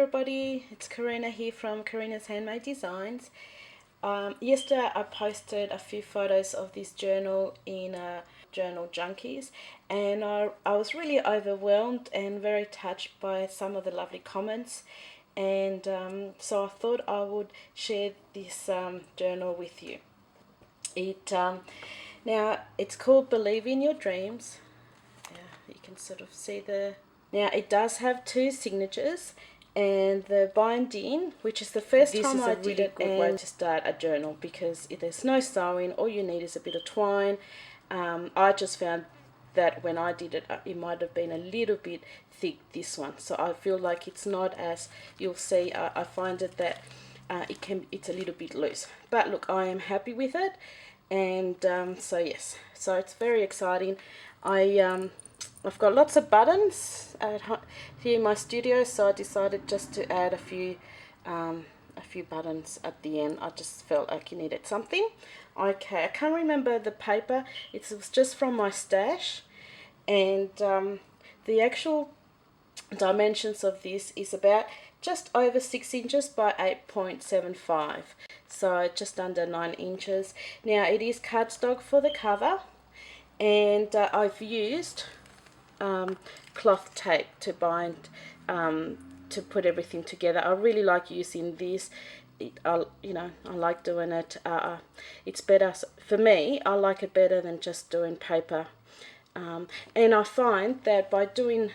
everybody, it's Karina here from Karina's Handmade Designs. Yesterday I posted a few photos of this journal in Journal Junkies, and I was really overwhelmed and very touched by some of the lovely comments, and so I thought I would share this journal with you. Now it's called Believe in Your Dreams. You can sort of see now it does have 2 signatures, and the binding, which is the first time I did it, good way to start a journal because there's no sewing. All you need is a bit of twine. I just found that when I did it, it might have been a little bit thick, this one, so I feel like it's not as, you'll see, I find it that it's a little bit loose, but look, I am happy with it. And so yes, so it's very exciting. I've got lots of buttons here in my studio, so I decided just to add a few buttons at the end. I just felt like you needed something. Okay, I can't remember the paper. It was just from my stash, and the actual dimensions of this is about just over 6 inches by 8.75, so just under 9 inches. Now it is cardstock for the cover, and I've used cloth tape to bind, to put everything together. I really like using this. I like doing it. It's better for me. I like it better than just doing paper, and I find that by doing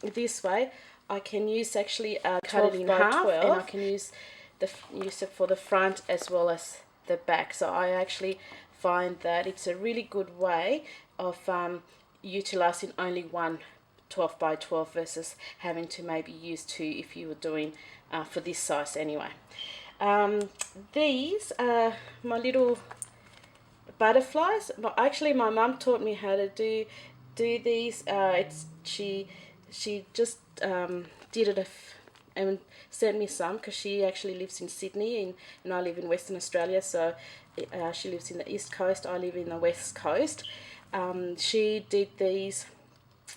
this way, I can use actually cut it in half, 12, and I can use it for the front as well as the back. So I actually find that it's a really good way of utilizing only one 12 by 12 versus having to maybe use 2 if you were doing for this size anyway. These are my little butterflies. Actually, my mum taught me how to do these. She just did it and sent me some, because she actually lives in Sydney and I live in Western Australia, so she lives in the East Coast, I live in the West Coast. She did these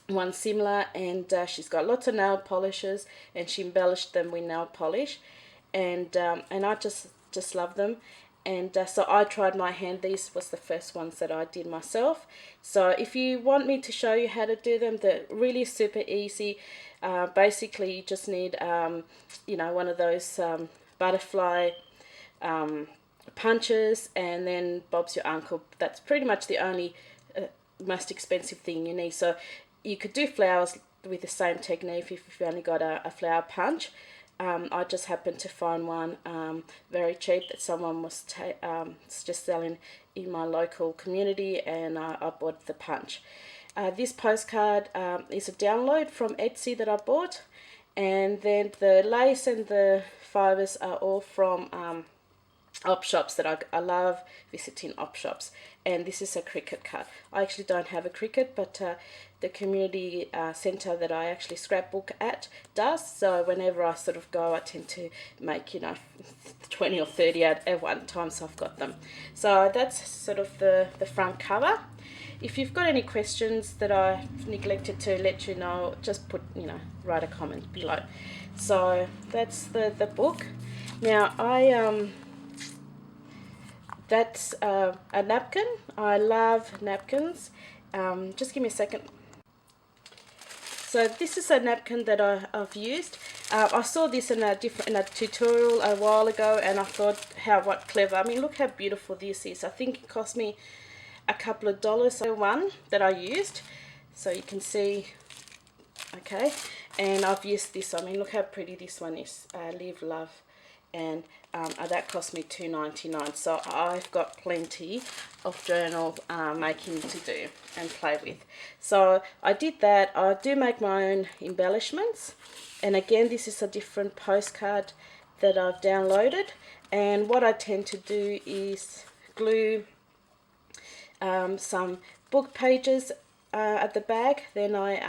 one similar, and she's got lots of nail polishes, and she embellished them with nail polish, and I just love them. And so I tried my hand. These was the first ones that I did myself. So if you want me to show you how to do them, they're really super easy. Basically you just need one of those butterfly punches, and then Bob's your uncle. That's pretty much the only most expensive thing you need. So you could do flowers with the same technique if you've only got a flower punch. I just happened to find one very cheap that someone was just selling in my local community, and I bought the punch. This postcard is a download from Etsy that I bought, and then the lace and the fibers are all from op shops that I love visiting op shops. And this is a cricket cut. I actually don't have a cricket, but the community centre that I actually scrapbook at does. So whenever I sort of go, I tend to make 20 or 30 at one time, so I've got them. So that's sort of the front cover. If you've got any questions that I neglected to let you know, just write a comment below. So that's the book. Now that's a napkin. I love napkins. Just give me a second. So this is a napkin that I've used. I saw this in a tutorial a while ago, and I thought, what clever. I mean, look how beautiful this is. I think it cost me a couple of dollars. So one that I used, so you can see. Okay, and I've used this. I mean, look how pretty this one is. Live, love. And that cost me $2.99. So I've got plenty of journal making to do and play with. So I did that. I do make my own embellishments, and again, this is a different postcard that I've downloaded. And what I tend to do is glue some book pages at the back. Then I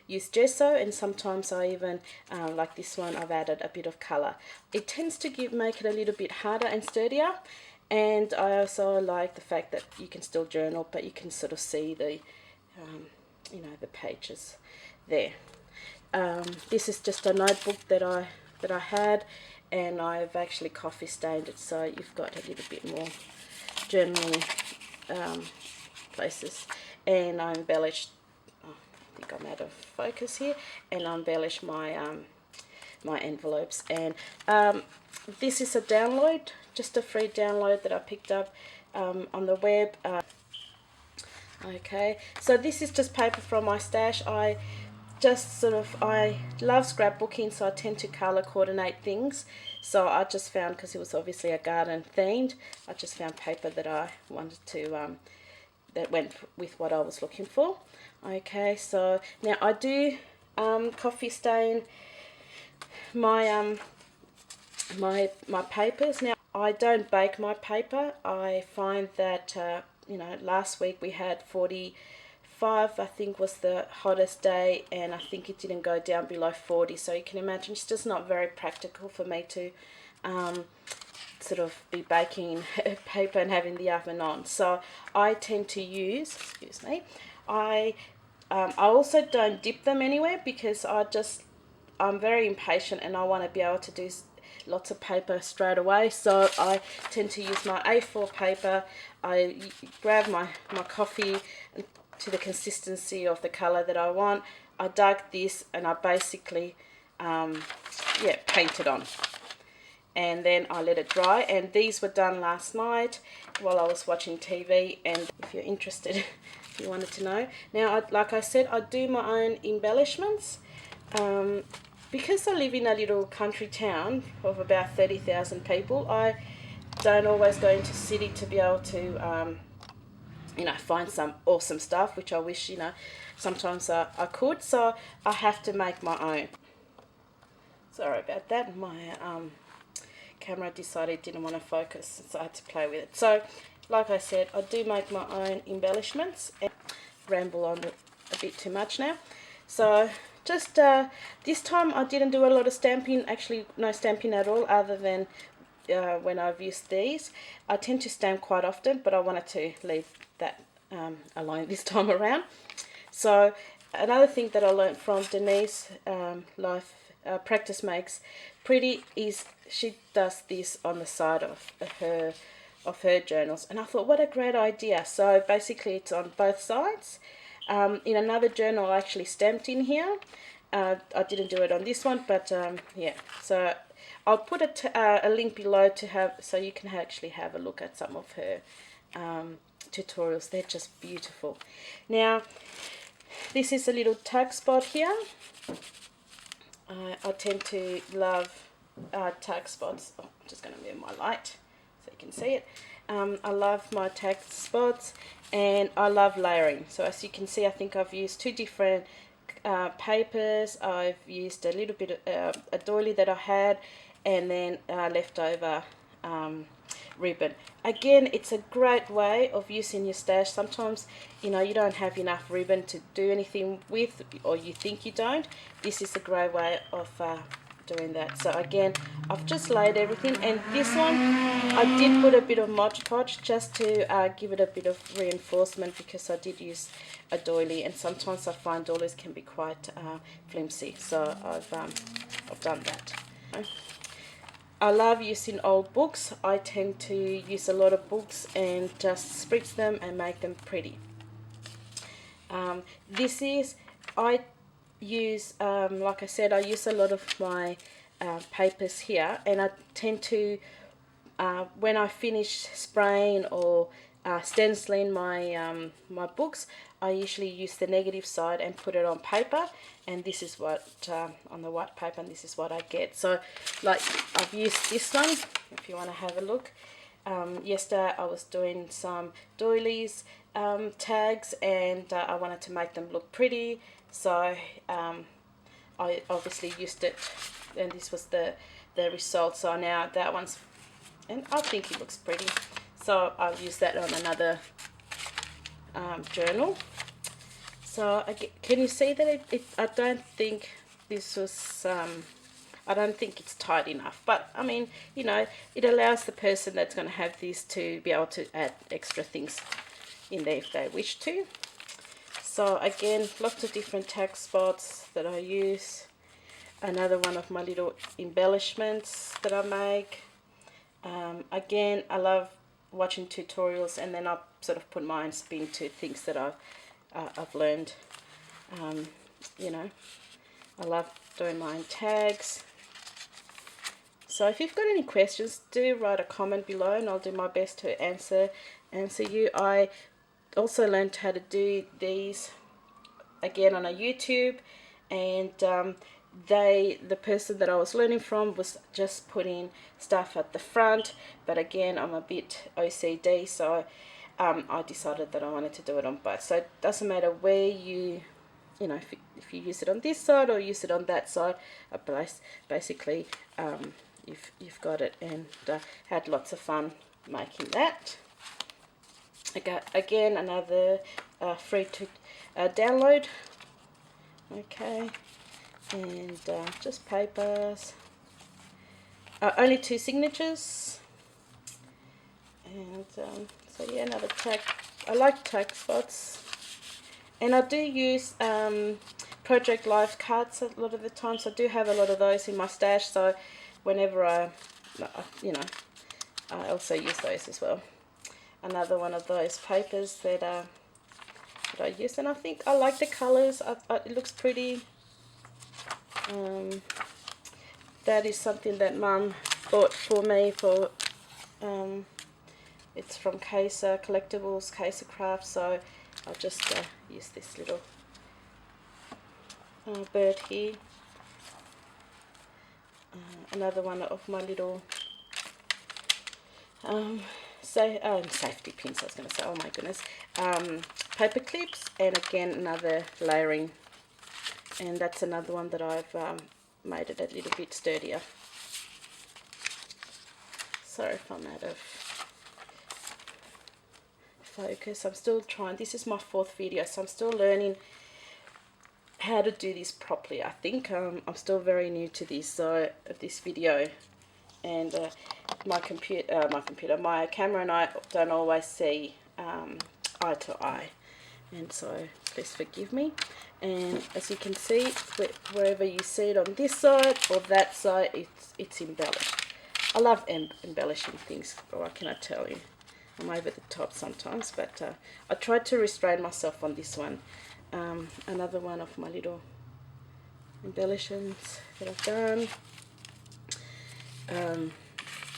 use gesso, and sometimes I even like this one, I've added a bit of color. It tends to make it a little bit harder and sturdier, and I also like the fact that you can still journal, but you can sort of see the the pages there. This is just a notebook that I that I had, and I've actually coffee stained it, so you've got a little bit more journaling places. And I embellished, oh, I think I'm out of focus here, and I embellished my my envelopes. And this is a download, just a free download that I picked up on the web. Okay, so this is just paper from my stash. I love scrapbooking, so I tend to color coordinate things. So I just found, because it was obviously a garden themed, I just found paper that I wanted to, that went with what I was looking for. Okay, so now I do coffee stain my my papers. Now I don't bake my paper. I find that you know, last week we had 45, I think, was the hottest day, and I think it didn't go down below 40. So you can imagine it's just not very practical for me to sort of be baking paper and having the oven on. So I tend to use, excuse me, I also don't dip them anywhere, because I'm very impatient and I want to be able to do lots of paper straight away. So I tend to use my A4 paper. I grab my coffee to the consistency of the color that I want. I dug this and I basically paint it on, and then I let it dry. And these were done last night while I was watching TV, and if you're interested, if you wanted to know. Now, like I said, I do my own embellishments. Because I live in a little country town of about 30,000 people, I don't always go into city to be able to, you know, find some awesome stuff, which I wish, you know, sometimes I could. So I have to make my own. Sorry about that. My camera decided it didn't want to focus, so I had to play with it. So, like I said, I do make my own embellishments, and ramble on a bit too much now. So just this time I didn't do a lot of stamping, actually no stamping at all, other than when I've used these. I tend to stamp quite often, but I wanted to leave that alone this time around. So another thing that I learned from Denise, Life Practice Makes Pretty, is she does this on the side of her journals, and I thought, what a great idea. So basically it's on both sides. In another journal I actually stamped in here. I didn't do it on this one, but yeah. So I'll put a link below to have, so you can actually have a look at some of her tutorials. They're just beautiful. Now, this is a little tag spot here. I tend to love tag spots. Oh, I'm just going to move my light so you can see it. I love my tag spots, and I love layering. So as you can see, I think I've used two different papers. I've used a little bit of a doily that I had, and then leftover ribbon. Again, it's a great way of using your stash. Sometimes, you know, you don't have enough ribbon to do anything with, or you think you don't. This is a great way of doing that. So again, I've just laid everything, and this one I did put a bit of Mod Podge just to give it a bit of reinforcement, because I did use a doily, and sometimes I find doilies can be quite flimsy, so I've done that. I love using old books. I tend to use a lot of books and just spritz them and make them pretty. I use, like I said, I use a lot of my papers here, and I tend to, when I finish spraying or stenciling my books, I usually use the negative side and put it on paper, and this is what, on the white paper, and this is what I get. So, like, I've used this one, if you want to have a look. Yesterday I was doing some doilies tags, and I wanted to make them look pretty, so I obviously used it, and this was the result. So now that one's, and I think it looks pretty, so I'll use that on another journal. So can you see that I don't think this was I don't think it's tight enough, but I mean, you know, it allows the person that's going to have this to be able to add extra things in there if they wish to. So again, lots of different tag spots that I use. another one of my little embellishments that I make. Again, I love watching tutorials, and then I sort of put my own spin to things that I've learned. You know, I love doing my own tags. So if you've got any questions, do write a comment below, and I'll do my best to answer you. I also learned how to do these again on a YouTube, and the person that I was learning from was just putting stuff at the front, but again, I'm a bit OCD, so I decided that I wanted to do it on both. So it doesn't matter where you know, if you use it on this side or use it on that side, basically you've got it, and had lots of fun making that. Again, another free to download. Okay, and just papers. Only 2 signatures, and so yeah, another tag. I like tag spots, and I do use Project Life cards a lot of the time, so I do have a lot of those in my stash, so whenever I also use those as well. Another one of those papers that I use, and I think I like the colours. It looks pretty. That is something that Mum bought for me for. It's from Kaiser Collectibles, Kaiser Craft. So I'll just use this little bird here. Another one of my little safety pins, I was going to say, oh my goodness, paper clips, and again another layering, and that's another one that I've made it a little bit sturdier. Sorry if I'm out of focus. I'm still trying. This is my 4th video, so I'm still learning how to do this properly. I think I'm still very new to this video, and my camera and I don't always see eye to eye, and so please forgive me. And as you can see, wherever you see it on this side or that side, it's embellished. I love embellishing things, what can I tell you? I'm over the top sometimes, but I tried to restrain myself on this one. Another one of my little embellishments that I've done.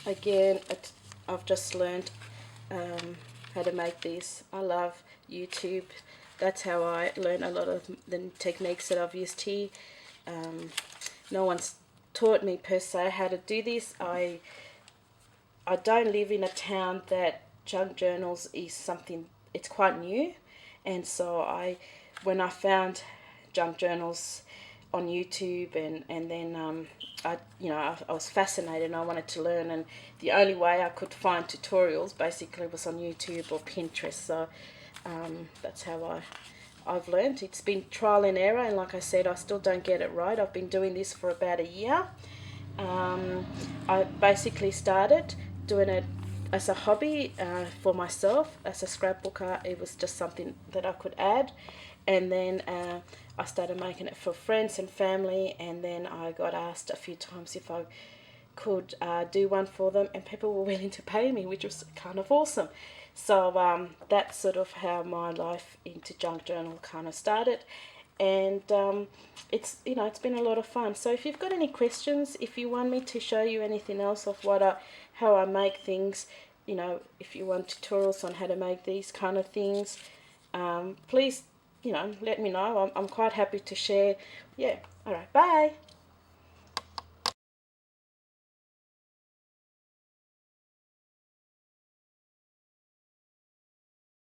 Again, I've just learned how to make these. I love YouTube. That's how I learn a lot of the techniques that I've used here. No one's taught me per se how to do this. I don't live in a town that junk journals is something, it's quite new, and so when I found junk journals on YouTube, and then I was fascinated and I wanted to learn, and the only way I could find tutorials basically was on YouTube or Pinterest. So that's how I've learned. It's been trial and error, and like I said, I still don't get it right. I've been doing this for about a year. I basically started doing it as a hobby for myself, as a scrapbooker. It was just something that I could add, and then I started making it for friends and family, and then I got asked a few times if I could do one for them, and people were willing to pay me, which was kind of awesome. So that's sort of how my life into junk journal kind of started, and it's been a lot of fun. So if you've got any questions, if you want me to show you anything else of how I make things, if you want tutorials on how to make these kind of things, please let me know. I'm quite happy to share. Yeah, all right, bye.